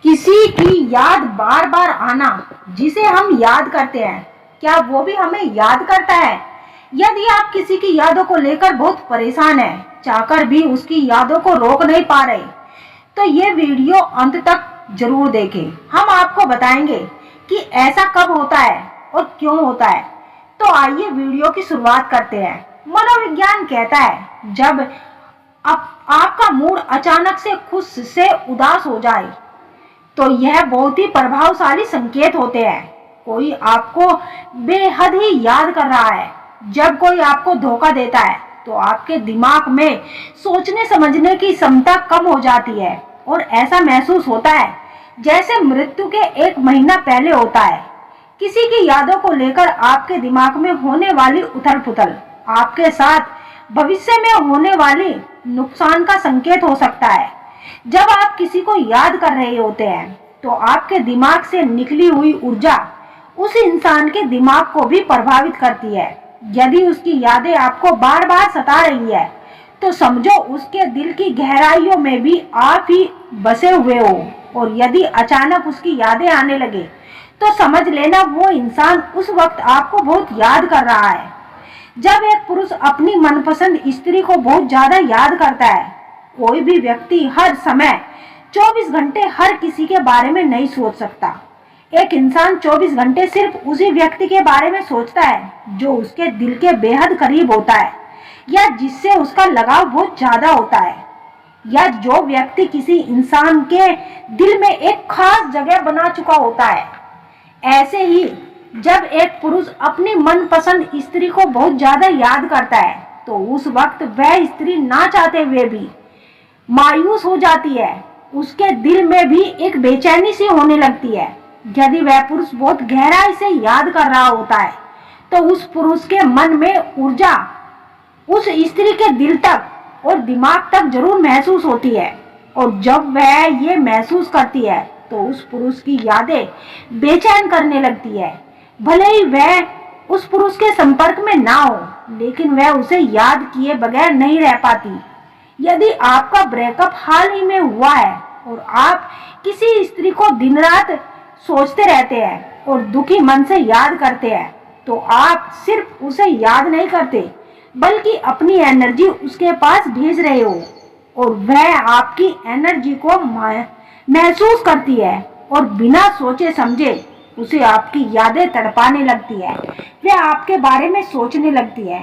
किसी की याद बार बार आना जिसे हम याद करते हैं, क्या वो भी हमें याद करता है? यदि आप किसी की यादों को लेकर बहुत परेशान हैं, चाहकर भी उसकी यादों को रोक नहीं पा रहे, तो ये वीडियो अंत तक जरूर देखें। हम आपको बताएंगे कि ऐसा कब होता है और क्यों होता है। तो आइए वीडियो की शुरुआत करते हैं। मनोविज्ञान कहता है, जब आपका मूड अचानक से खुश से उदास हो जाए तो यह बहुत ही प्रभावशाली संकेत होते हैं। कोई आपको बेहद ही याद कर रहा है। जब कोई आपको धोखा देता है तो आपके दिमाग में सोचने समझने की क्षमता कम हो जाती है और ऐसा महसूस होता है जैसे मृत्यु के 1 महीना पहले होता है। किसी की यादों को लेकर आपके दिमाग में होने वाली उथल पुथल आपके साथ भविष्य में होने वाले नुकसान का संकेत हो सकता है। जब आप किसी को याद कर रहे होते हैं तो आपके दिमाग से निकली हुई ऊर्जा उस इंसान के दिमाग को भी प्रभावित करती है। यदि उसकी यादें आपको बार बार सता रही है तो समझो उसके दिल की गहराइयों में भी आप ही बसे हुए हो, और यदि अचानक उसकी यादें आने लगे तो समझ लेना वो इंसान उस वक्त आपको बहुत याद कर रहा है। जब एक पुरुष अपनी मनपसंद स्त्री को बहुत ज्यादा याद करता है, कोई भी व्यक्ति हर समय 24 घंटे हर किसी के बारे में नहीं सोच सकता। एक इंसान 24 घंटे सिर्फ उसी व्यक्ति के बारे में सोचता है जो उसके दिल के बेहद करीब होता है, या जिससे उसका लगाव बहुत ज्यादा होता है, या जो व्यक्ति किसी इंसान के दिल में एक खास जगह बना चुका होता है। ऐसे ही जब एक पुरुष अपनी मनपसंद स्त्री को बहुत ज्यादा याद करता है तो उस वक्त वह स्त्री ना चाहते हुए भी मायूस हो जाती है। उसके दिल में भी एक बेचैनी सी होने लगती है। यदि वह पुरुष बहुत गहराई से याद कर रहा होता है तो उस पुरुष के मन में ऊर्जा उस स्त्री के दिल तक और दिमाग तक जरूर महसूस होती है, और जब वह ये महसूस करती है तो उस पुरुष की यादें बेचैन करने लगती है। भले ही वह उस पुरुष के संपर्क में ना हो, लेकिन वह उसे याद किए बगैर नहीं रह पाती। यदि आपका ब्रेकअप हाल ही में हुआ है और आप किसी स्त्री को दिन रात सोचते रहते हैं और दुखी मन से याद करते हैं, तो आप सिर्फ उसे याद नहीं करते बल्कि अपनी एनर्जी उसके पास भेज रहे हो, और वह आपकी एनर्जी को महसूस करती है और बिना सोचे समझे उसे आपकी यादें तड़पाने लगती है। वह आपके बारे में सोचने लगती है।